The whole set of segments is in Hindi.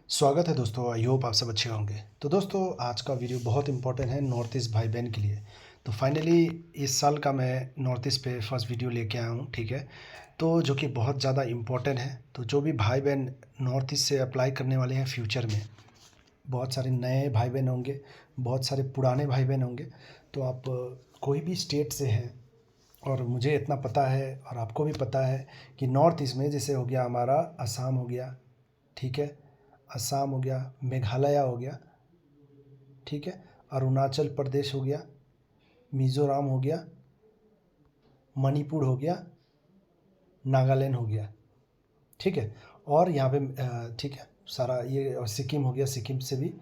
स्वागत है दोस्तों। आई होप आप सब अच्छे होंगे। तो दोस्तों आज का वीडियो बहुत इंपॉर्टेंट है नॉर्थ ईस्ट भाई बहन के लिए। तो फाइनली इस साल का मैं नॉर्थ ईस्ट पे फर्स्ट वीडियो लेके आया हूँ, ठीक है। तो जो कि बहुत ज़्यादा इम्पोर्टेंट है। तो जो भी भाई बहन नॉर्थ ईस्ट से अप्लाई करने वाले हैं फ्यूचर में, बहुत सारे नए भाई बहन होंगे, बहुत सारे पुराने भाई बहन होंगे। तो आप कोई भी स्टेट से हैं, और मुझे इतना पता है और आपको भी पता है कि नॉर्थ ईस्ट में जैसे हो गया हमारा असम हो गया, ठीक है, असम हो गया, मेघालय हो गया, ठीक है, अरुणाचल प्रदेश हो गया, मिज़ोरम हो गया, मणिपुर हो गया, नागालैंड हो गया, ठीक है। और यहाँ पे ठीक है सारा ये, और सिक्किम हो गया, सिक्किम से भी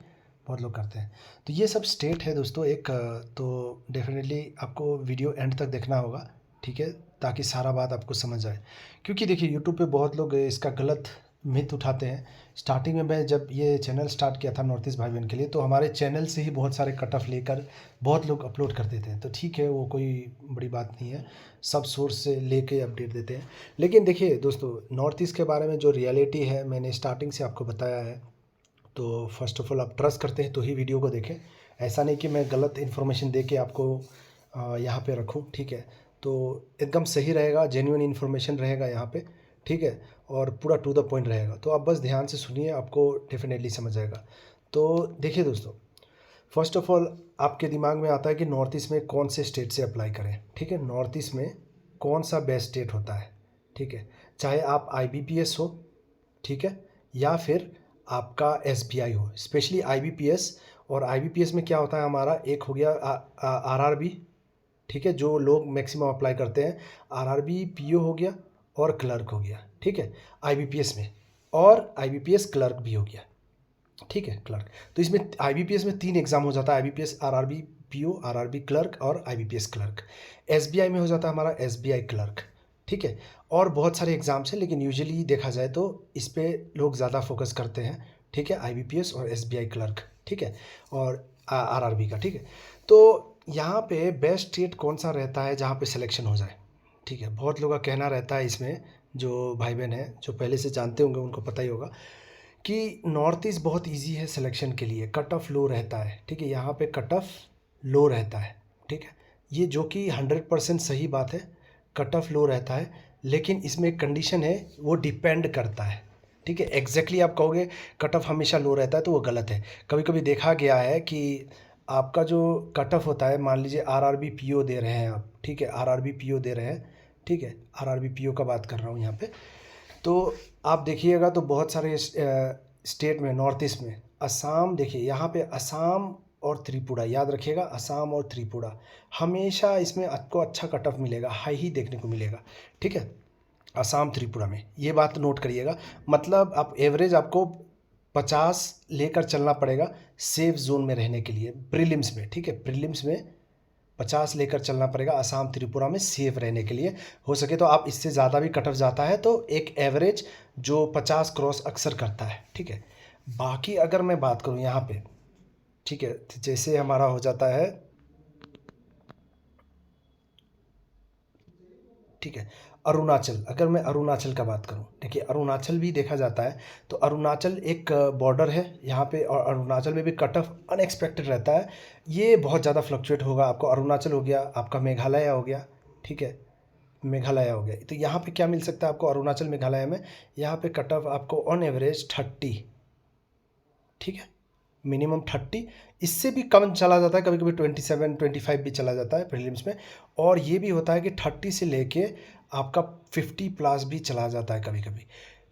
बहुत लोग करते हैं। तो ये सब स्टेट है दोस्तों एक तो डेफिनेटली आपको वीडियो एंड तक देखना होगा, ठीक है, ताकि सारा बात आपको समझ आए। क्योंकि देखिए यूट्यूब पे बहुत लोग इसका गलत मिथ उठाते हैं। स्टार्टिंग में मैं जब ये चैनल स्टार्ट किया था नॉर्थ ईस्ट भाई बहन के लिए, तो हमारे चैनल से ही बहुत सारे कट ऑफ लेकर बहुत लोग अपलोड करते थे। तो ठीक है, वो कोई बड़ी बात नहीं है, सब सोर्स से लेके अपडेट देते हैं। लेकिन देखिए दोस्तों, नॉर्थ ईस्ट के बारे में जो रियलिटी है मैंने स्टार्टिंग से आपको बताया है। तो फर्स्ट ऑफ ऑल आप ट्रस्ट करते हैं तो ही वीडियो को देखें। ऐसा नहीं कि मैं गलत इन्फॉर्मेशन दे के आपको यहाँ पे रखूँ, ठीक है। तो एकदम सही रहेगा, जेन्युइन इन्फॉर्मेशन रहेगा यहाँ पे, ठीक है, और पूरा टू द पॉइंट रहेगा। तो आप बस ध्यान से सुनिए, आपको डेफिनेटली समझ आएगा। तो देखिए दोस्तों, फर्स्ट ऑफ ऑल आपके दिमाग में आता है कि नॉर्थ ईस्ट में कौन से स्टेट से अप्लाई करें, ठीक है। नॉर्थ ईस्ट में कौन सा बेस्ट स्टेट होता है, ठीक है। चाहे आप आईबीपीएस हो, ठीक है, या फिर आपका एसबीआई हो। स्पेशली आईबीपीएस, और आईबीपीएस में क्या होता है हमारा, एक हो गया आरआरबी, ठीक है, जो लोग मैक्सिमम अप्लाई करते हैं। आरआरबी, पीओ हो गया और क्लर्क हो गया, ठीक है, आईबीपीएस में। और आईबीपीएस क्लर्क भी हो गया, ठीक है, क्लर्क। तो इसमें आईबीपीएस में 3 एग्जाम हो जाता है, IBPS, RRB PO, RRB clerk और आईबीपीएस क्लर्क। एसबीआई में हो जाता है हमारा एसबीआई क्लर्क, ठीक है। और बहुत सारे एग्जाम्स हैं, लेकिन यूजुअली देखा जाए तो इस पे लोग ज़्यादा फोकस करते हैं, ठीक है, आईबीपीएस और एसबीआई क्लर्क, ठीक है, और आरआरबी का, ठीक है। तो यहाँ पे बेस्ट स्टेट कौन सा रहता है जहाँ पे सिलेक्शन हो जाए, ठीक है। बहुत लोगों का कहना रहता है इसमें, जो भाई बहन हैं जो पहले से जानते होंगे उनको पता ही होगा कि नॉर्थ ईस्ट बहुत इजी है सिलेक्शन के लिए, कट ऑफ लो रहता है, ठीक है। यहाँ पे कट ऑफ लो रहता है, ठीक है, ये जो कि 100% सही बात है, कट ऑफ लो रहता है। लेकिन इसमें एक कंडीशन है, वो डिपेंड करता है, ठीक है। एग्जैक्टली आप कहोगे कट ऑफ हमेशा लो रहता है तो वो गलत है। कभी कभी देखा गया है कि आपका जो कट ऑफ होता है, मान लीजिए आरआरबी पीओ दे रहे हैं आप, ठीक है, आरआरबी पीओ दे रहे हैं, ठीक है, आरआरबी पीओ का बात कर रहा हूँ यहाँ पे। तो आप देखिएगा तो बहुत सारे स्टेट में नॉर्थ ईस्ट में, असम, देखिए यहाँ पे असम और त्रिपुरा, याद रखिएगा, असम और त्रिपुरा हमेशा इसमें आपको अच्छा कट ऑफ मिलेगा, हाई ही देखने को मिलेगा, ठीक है, असम त्रिपुरा में। ये बात नोट करिएगा। मतलब आप एवरेज आपको 50 लेकर चलना पड़ेगा सेफ जोन में रहने के लिए, प्रीलिम्स में, ठीक है, प्रीलिम्स में 50 लेकर चलना पड़ेगा असम त्रिपुरा में सेफ रहने के लिए। हो सके तो आप इससे ज़्यादा भी कट ऑफ जाता है तो एक एवरेज जो 50 क्रॉस अक्सर करता है, ठीक है। बाकी अगर मैं बात करूँ यहाँ पे, ठीक है, तो जैसे हमारा हो जाता है, ठीक है, अरुणाचल, अगर मैं अरुणाचल का बात करूँ, देखिए अरुणाचल भी देखा जाता है। तो अरुणाचल एक बॉर्डर है यहाँ पे, और अरुणाचल में भी कट ऑफ अनएक्सपेक्टेड रहता है। ये बहुत ज़्यादा फ्लक्चुएट होगा आपको। अरुणाचल हो गया, आपका मेघालय हो गया, ठीक है, मेघालय हो गया। तो यहाँ पे क्या मिल सकता है आपको अरुणाचल मेघालय में, यहाँ पे कट ऑफ आपको ऑन एवरेज 30, ठीक है, मिनिमम 30, इससे भी कम चला जाता है, कभी कभी 27 25 भी चला जाता है प्रीलिम्स में। और ये भी होता है कि 30 से लेके आपका 50 प्लस भी चला जाता है कभी कभी।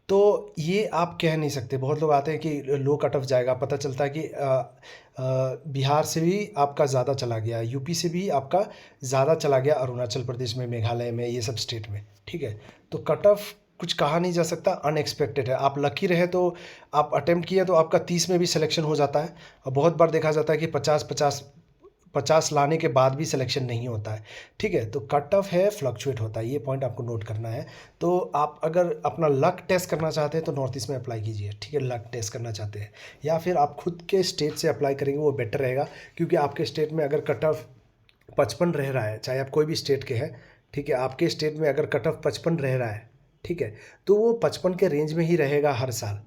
तो ये आप कह नहीं सकते। बहुत लोग आते हैं कि लो कट ऑफ जाएगा, पता चलता है कि बिहार से भी आपका ज़्यादा चला गया, यूपी से भी आपका ज़्यादा चला गया, अरुणाचल प्रदेश में, मेघालय में, ये सब स्टेट में, ठीक है। तो कट ऑफ कुछ कहा नहीं जा सकता, अनएक्सपेक्टेड है। आप लकी रहे तो आप अटेम्प्ट किए तो आपका 30 में भी सिलेक्शन हो जाता है। और बहुत बार देखा जाता है कि 50 लाने के बाद भी सिलेक्शन नहीं होता है, ठीक है। तो कट ऑफ है, फ्लक्चुएट होता है, ये पॉइंट आपको नोट करना है। तो आप अगर अपना लक टेस्ट करना चाहते हैं तो नॉर्थ ईस्ट में अप्लाई कीजिए, ठीक है, लक टेस्ट करना चाहते हैं, या फिर आप खुद के स्टेट से अप्लाई करेंगे वो बेटर रहेगा। क्योंकि आपके स्टेट में अगर कट ऑफ 55 रह रहा है, चाहे आप कोई भी स्टेट के हैं, ठीक है, आपके स्टेट में अगर कट ऑफ 55 रह रहा है, ठीक है, तो वो 55 के रेंज में ही रहेगा हर साल।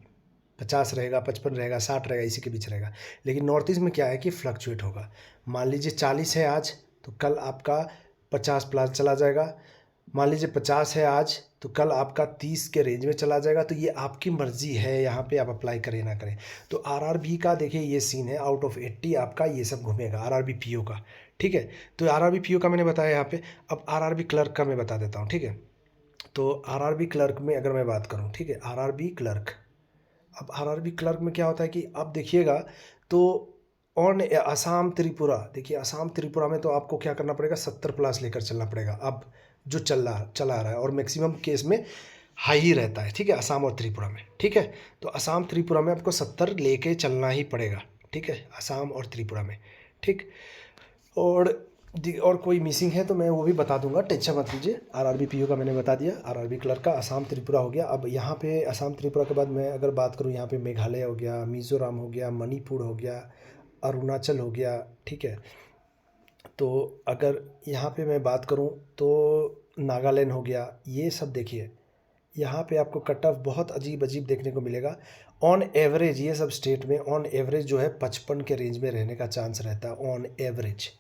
50 रहेगा, 55 रहेगा, 60 रहेगा, इसी के बीच रहेगा। लेकिन नॉर्थ ईस्ट में क्या है कि फ्लक्चुएट होगा। मान लीजिए 40 है आज, तो कल आपका 50 प्लस चला जाएगा। मान लीजिए 50 है आज, तो कल आपका 30 के रेंज में चला जाएगा। तो ये आपकी मर्जी है, यहाँ पे आप अप्लाई करें ना करें। तो आरआरबी का देखिए ये सीन है, आउट ऑफ 80 आपका ये सब घूमेगा आरआरबी पीओ का, ठीक है। तो आरआरबी पीओ का मैंने बताया यहाँ पे। अब आरआरबी क्लर्क का मैं बता देता हूँ, ठीक है। तो आरआरबी क्लर्क में अगर मैं बात करूँ, ठीक है, आरआरबी क्लर्क। अब आरआरबी क्लर्क में क्या होता है कि अब देखिएगा तो ऑन असम त्रिपुरा, देखिए असम त्रिपुरा में तो आपको क्या करना पड़ेगा, 70 प्लस लेकर चलना पड़ेगा। अब जो चला आ रहा है, और मैक्सिमम केस में हाई ही रहता है, ठीक है, असम और त्रिपुरा में, ठीक है। तो असम त्रिपुरा में आपको 70 लेके चलना ही पड़ेगा, ठीक है, असम और त्रिपुरा में, ठीक। और कोई मिसिंग है तो मैं वो भी बता दूंगा, टेंशन मत लीजिए। आरआरबी पीओ का मैंने बता दिया, आरआरबी क्लर्क का असम त्रिपुरा हो गया। अब यहाँ पे असम त्रिपुरा के बाद मैं अगर बात करूँ, यहाँ पे मेघालय हो गया, मिज़ोरम हो गया, मणिपुर हो गया, अरुणाचल हो गया, ठीक है। तो अगर यहाँ पे मैं बात करूँ तो नागालैंड हो गया, ये सब देखिए यहाँ पे आपको कट ऑफ बहुत अजीब अजीब देखने को मिलेगा। ऑन एवरेज ये सब स्टेट में ऑन एवरेज जो है 55 के रेंज में रहने का चांस रहता है, ऑन एवरेज।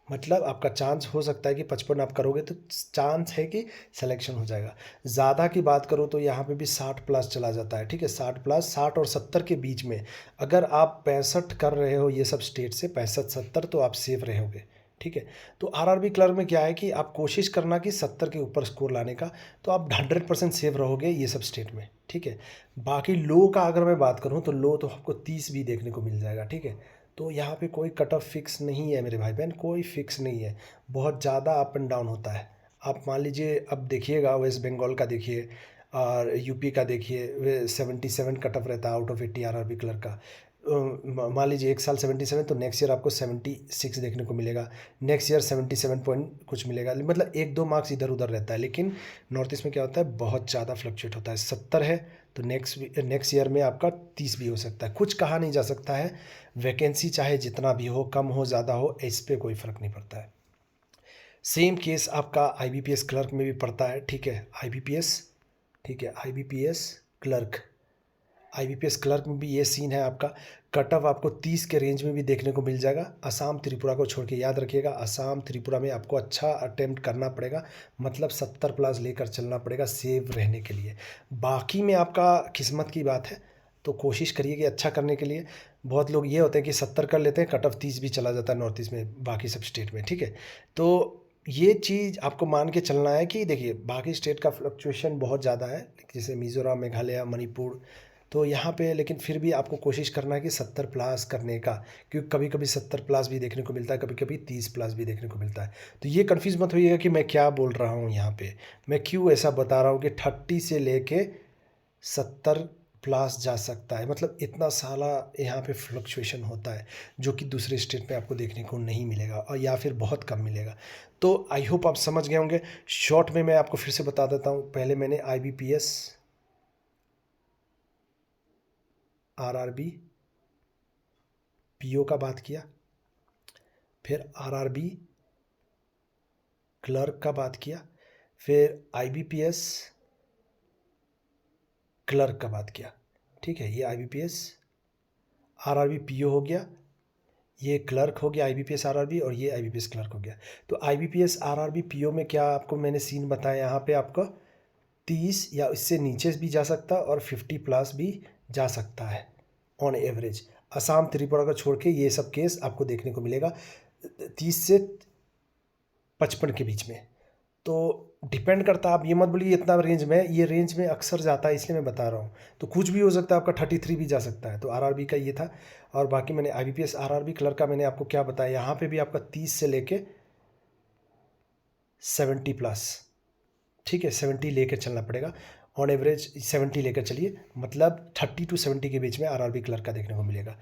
मतलब आपका चांस हो सकता है कि 55 आप करोगे तो चांस है कि सिलेक्शन हो जाएगा। ज़्यादा की बात करो तो यहाँ पे भी 60 प्लस चला जाता है, ठीक है, 60 प्लस, 60 और 70 के बीच में। अगर आप 65 कर रहे हो ये सब स्टेट से, 65-70, तो आप सेफ रहोगे, ठीक है। तो आरआरबी क्लर्क में क्या है कि आप कोशिश करना कि 70 के ऊपर स्कोर लाने का, तो आप 100% सेफ रहोगे ये सब स्टेट में, ठीक है। बाकी लो का अगर मैं बात करूँ तो लो तो आपको 30 भी देखने को मिल जाएगा, ठीक है। तो यहाँ पे कोई कट ऑफ फिक्स नहीं है मेरे भाई बहन, कोई फिक्स नहीं है, बहुत ज़्यादा अप एंड डाउन होता है। आप मान लीजिए अब देखिएगा वेस्ट बंगाल का देखिए और यूपी का देखिए, वे 77 कट ऑफ रहता है आउट ऑफ 80 आरआरबी क्लर्क का। मान लीजिए एक साल 77, तो नेक्स्ट ईयर आपको 76 देखने को मिलेगा, नेक्स्ट ईयर 77 पॉइंट कुछ मिलेगा। मतलब 1-2 मार्क्स इधर उधर रहता है। लेकिन नॉर्थ ईस्ट में क्या होता है, बहुत ज़्यादा फ्लक्चुएट होता है। 70 है तो नेक्स्ट ईयर में आपका 30 भी हो सकता है, कुछ कहा नहीं जा सकता है। वैकेंसी चाहे जितना भी हो, कम हो ज़्यादा हो, इस पर कोई फ़र्क नहीं पड़ता है। सेम केस आपका आईबीपीएस क्लर्क में भी पड़ता है, ठीक है, आईबीपीएस, ठीक है, आईबीपीएस क्लर्क। आईबीपीएस क्लर्क में भी ये सीन है, आपका कट ऑफ आपको 30 के रेंज में भी देखने को मिल जाएगा। असम त्रिपुरा को छोड़ के याद रखिएगा, असम त्रिपुरा में आपको अच्छा अटेम्प्ट करना पड़ेगा, मतलब 70 प्लस लेकर चलना पड़ेगा सेव रहने के लिए। बाकी में आपका किस्मत की बात है, तो कोशिश करिए कि अच्छा करने के लिए। बहुत लोग ये होते हैं कि 70 कर लेते हैं, कट ऑफ 30 भी चला जाता है नॉर्थ ईस्ट में, बाकी सब स्टेट में, ठीक है। तो ये चीज़ आपको मान के चलना है कि देखिए बाकी स्टेट का फ्लक्चुएशन बहुत ज़्यादा है, जैसे मिज़ोरम, मेघालय, मणिपुर, तो यहाँ पे लेकिन फिर भी आपको कोशिश करना है कि 70 प्लस करने का, क्योंकि कभी कभी 70 प्लस भी देखने को मिलता है, कभी कभी 30 प्लस भी देखने को मिलता है। तो ये कन्फ्यूज़ मत होइएगा कि मैं क्या बोल रहा हूँ यहाँ पे, मैं क्यों ऐसा बता रहा हूँ कि 30 से लेके 70 प्लस जा सकता है। मतलब इतना सारा यहाँ पे फ्लक्चुएशन होता है जो कि दूसरे स्टेट में आपको देखने को नहीं मिलेगा, और या फिर बहुत कम मिलेगा। तो आई होप आप समझ गए होंगे। शॉर्ट में मैं आपको फिर से बता देता हूँ। पहले मैंने आईबीपीएस, आरआरबी पीओ का बात किया, फिर आरआरबी क्लर्क का बात किया, फिर आईबीपीएस क्लर्क का बात किया, ठीक है। ये आईबीपीएस आरआरबी पीओ हो गया, ये क्लर्क हो गया आईबीपीएस आरआरबी, और ये आईबीपीएस क्लर्क हो गया। तो आईबीपीएस आरआरबी पीओ में क्या आपको मैंने सीन बताया, यहाँ पे आपका 30 या इससे नीचे भी जा सकता है और 50 प्लस भी जा सकता है ऑन एवरेज। असम त्रिपुरा को छोड़ के ये सब केस आपको देखने को मिलेगा 30 से 55 के बीच में। तो डिपेंड करता है, आप ये मत बोलिए इतना रेंज में, ये रेंज में अक्सर जाता है, इसलिए मैं बता रहा हूँ। तो कुछ भी हो सकता है, आपका 33 भी जा सकता है। तो आरआरबी का ये था। और बाकी मैंने आईबीपीएस आरआरबी क्लर्क का मैंने आपको क्या बताया, यहाँ पे भी आपका 30 से लेके 70 प्लस, ठीक है, 70 लेकर चलना पड़ेगा, ऑन एवरेज 70 लेकर चलिए, मतलब 30 to 70 के बीच में आरआरबी क्लर्क का देखने को मिलेगा।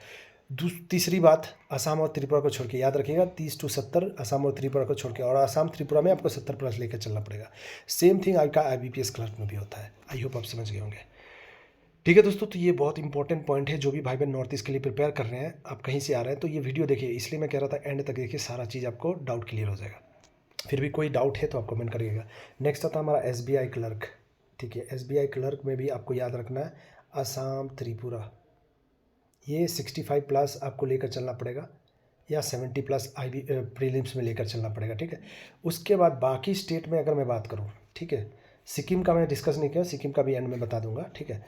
तीसरी बात, असम और त्रिपुरा को छोड़ के याद रखिएगा, 30 to 70 असम और त्रिपुरा को छोड़ के, और असम त्रिपुरा में आपको 70 प्लस लेकर चलना पड़ेगा। सेम थिंग आपका आईबीपीएस क्लर्क में भी होता है। आई होप आप समझ गए होंगे। ठीक है दोस्तों, तो ये बहुत इंपॉर्टेंट पॉइंट है। जो भी भाई बहन नॉर्थ ईस्ट के लिए प्रिपेयर कर रहे हैं, आप कहीं से आ रहे हैं, तो ये वीडियो देखिए, इसलिए मैं कह रहा था एंड तक देखिए, सारा चीज़ आपको डाउट क्लियर हो जाएगा। फिर भी कोई डाउट है तो आप कमेंट करिएगा। नेक्स्ट आता है हमारा एसबीआई क्लर्क, ठीक है। एसबीआई क्लर्क में भी आपको याद रखना है, असम त्रिपुरा, ये 65 प्लस आपको लेकर चलना पड़ेगा या 70 प्लस IB प्रीलिम्स में लेकर चलना पड़ेगा, ठीक है। उसके बाद बाकी स्टेट में अगर मैं बात करूँ, ठीक है, सिक्किम का मैं डिस्कस नहीं किया, सिक्किम का भी एंड में बता दूंगा, ठीक है।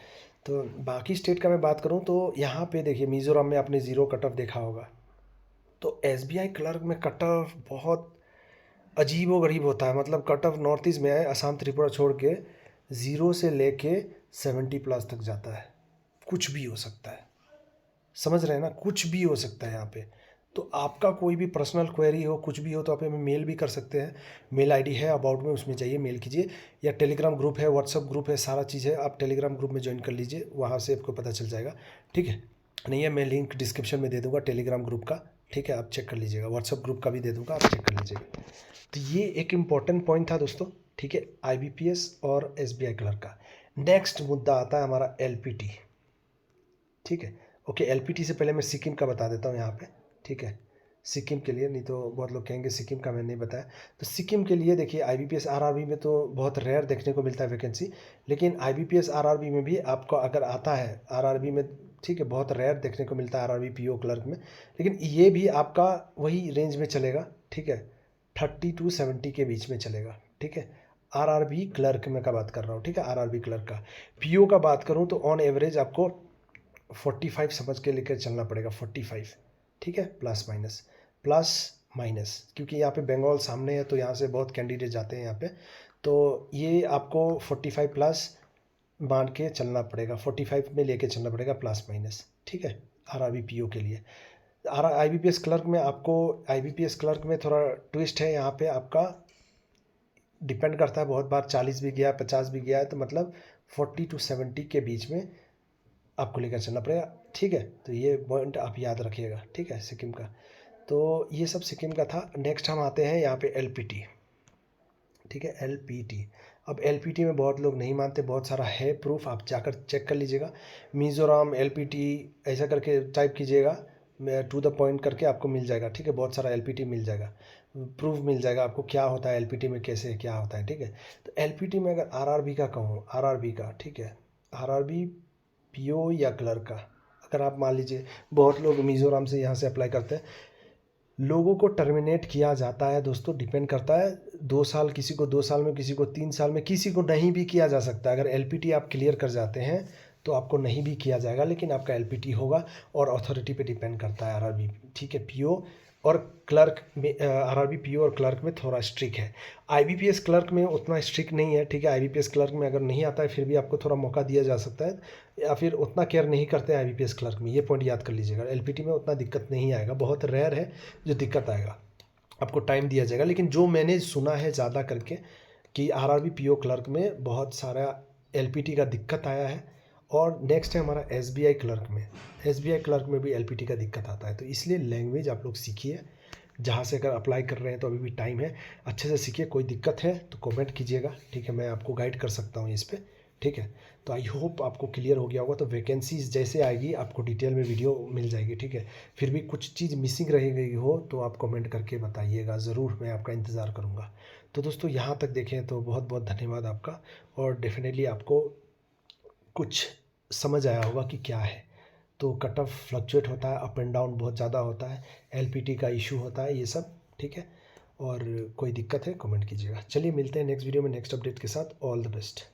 तो बाकी स्टेट का मैं बात करूँ तो यहाँ पे देखिए मिज़ोरम में आपने ज़ीरो कट ऑफ देखा होगा, तो SBI क्लर्क में कट ऑफ बहुत अजीब व गरीब होता है। मतलब कट ऑफ नॉर्थ ईस्ट में है, असम त्रिपुरा छोड़ के 0 से लेके 70 प्लस तक जाता है। कुछ भी हो सकता है, समझ रहे हैं ना, कुछ भी हो सकता है यहाँ पे। तो आपका कोई भी पर्सनल क्वेरी हो, कुछ भी हो, तो आप हमें मेल भी कर सकते हैं। मेल आईडी है अबाउट में, उसमें जाइए मेल कीजिए, या टेलीग्राम ग्रुप है, व्हाट्सअप ग्रुप है, सारा चीज़ है। आप टेलीग्राम ग्रुप में ज्वाइन कर लीजिए, वहाँ से आपको पता चल जाएगा, ठीक है। नहीं है, मैं लिंक डिस्क्रिप्शन में दे दूँगा टेलीग्राम ग्रुप का, ठीक है, आप चेक कर लीजिएगा। व्हाट्सअप ग्रुप का भी दे दूँगा, आप चेक कर लीजिएगा। तो ये एक इम्पॉर्टेंट पॉइंट था दोस्तों, ठीक है, IBPS और SBI क्लर्क का। नेक्स्ट मुद्दा आता है हमारा LPT, ठीक है। ओके, LPT से पहले मैं सिक्किम का बता देता हूँ यहाँ पे, ठीक है, सिक्किम के लिए, नहीं तो बहुत लोग कहेंगे सिक्किम का मैंने नहीं बताया। तो सिक्किम के लिए देखिए IBPS RRB में तो बहुत रेयर देखने को मिलता है वैकेंसी, लेकिन IBPS RRB में भी आपको अगर आता है RRB में, ठीक है, बहुत रेयर देखने को मिलता है RRB PO क्लर्क में, लेकिन ये भी आपका वही रेंज में चलेगा, ठीक है, 30 to 70 के बीच में चलेगा, ठीक है। RRB क्लर्क में का बात कर रहा हूँ, ठीक है, RRB क्लर्क का। PO का बात करूँ तो ऑन एवरेज आपको 45 समझ के लेकर चलना पड़ेगा, 45, ठीक है, प्लस माइनस, क्योंकि यहाँ पे बंगाल सामने है तो यहाँ से बहुत कैंडिडेट जाते हैं यहाँ पे, तो ये आपको 45 प्लस मान के चलना पड़ेगा, 45 में लेके चलना पड़ेगा, प्लस माइनस, ठीक है, RRB PO के लिए। IBPS क्लर्क में आपको, IBPS क्लर्क में थोड़ा ट्विस्ट है, यहाँ पे आपका डिपेंड करता है, बहुत बार 40 भी गया, 50 भी गया है, तो मतलब 40 to 70 के बीच में आपको लेकर चलना पड़ेगा, ठीक है। तो ये पॉइंट आप याद रखिएगा, ठीक है, सिक्किम का। तो ये सब सिक्किम का था। नेक्स्ट हम आते हैं यहाँ पे LPT, ठीक है, LPT। अब LPT में बहुत लोग नहीं मानते, बहुत सारा है प्रूफ, आप जाकर चेक कर लीजिएगा। मिज़ोरम LPT ऐसा करके टाइप कीजिएगा, टू द पॉइंट करके आपको मिल जाएगा, ठीक है, बहुत सारा LPT मिल जाएगा, प्रूफ मिल जाएगा आपको क्या होता है LPT में, कैसे क्या होता है, ठीक है। तो LPT में अगर RRB का कहूँ, RRB का, ठीक है, RRB PO या क्लर्क का, अगर आप मान लीजिए बहुत लोग मिज़ोरम से यहाँ से अप्लाई करते हैं, लोगों को टर्मिनेट किया जाता है दोस्तों, डिपेंड करता है, 2 साल, किसी को 2 साल में, किसी को 3 साल में, किसी को नहीं भी किया जा सकता है। अगर LPT आप क्लियर कर जाते हैं तो आपको नहीं भी किया जाएगा, लेकिन आपका LPT होगा, और अथॉरिटी पे डिपेंड करता है RRB, ठीक है। PO और क्लर्क में, RRB PO और क्लर्क में थोड़ा स्ट्रिक्ट है। IBPS क्लर्क में उतना स्ट्रिक्ट नहीं है, ठीक है। IBPS क्लर्क में अगर नहीं आता है फिर भी आपको थोड़ा मौका दिया जा सकता है, या फिर उतना केयर नहीं करते हैं IBPS क्लर्क में, ये पॉइंट याद कर लीजिएगा। LPT में उतना दिक्कत नहीं आएगा, बहुत रेयर है जो दिक्कत आएगा, आपको टाइम दिया जाएगा। लेकिन जो मैंने सुना है ज़्यादा करके कि RRB PO क्लर्क में बहुत सारा LPT का दिक्कत आया है। और नेक्स्ट है हमारा SBI क्लर्क में, SBI क्लर्क में भी LPT का दिक्कत आता है। तो इसलिए लैंग्वेज आप लोग सीखिए, जहाँ से अगर अप्लाई कर रहे हैं तो अभी भी टाइम है, अच्छे से सीखिए। कोई दिक्कत है तो कमेंट कीजिएगा, ठीक है, मैं आपको गाइड कर सकता हूँ इस पर, ठीक है। तो आई होप आपको क्लियर हो गया होगा। तो वैकेंसीज जैसे आएगी आपको डिटेल में वीडियो मिल जाएगी, ठीक है। फिर भी कुछ चीज़ मिसिंग रह गई हो तो आप कमेंट करके बताइएगा ज़रूर, मैं आपका इंतज़ार करूँगा। तो दोस्तों यहाँ तक देखें तो बहुत बहुत धन्यवाद आपका, और डेफिनेटली आपको कुछ समझ आया होगा कि क्या है। तो कट ऑफ फ्लक्चुएट होता है, अप एंड डाउन बहुत ज़्यादा होता है, LPT का इशू होता है, ये सब, ठीक है। और कोई दिक्कत है कमेंट कीजिएगा। चलिए मिलते हैं नेक्स्ट वीडियो में नेक्स्ट अपडेट के साथ। All the best.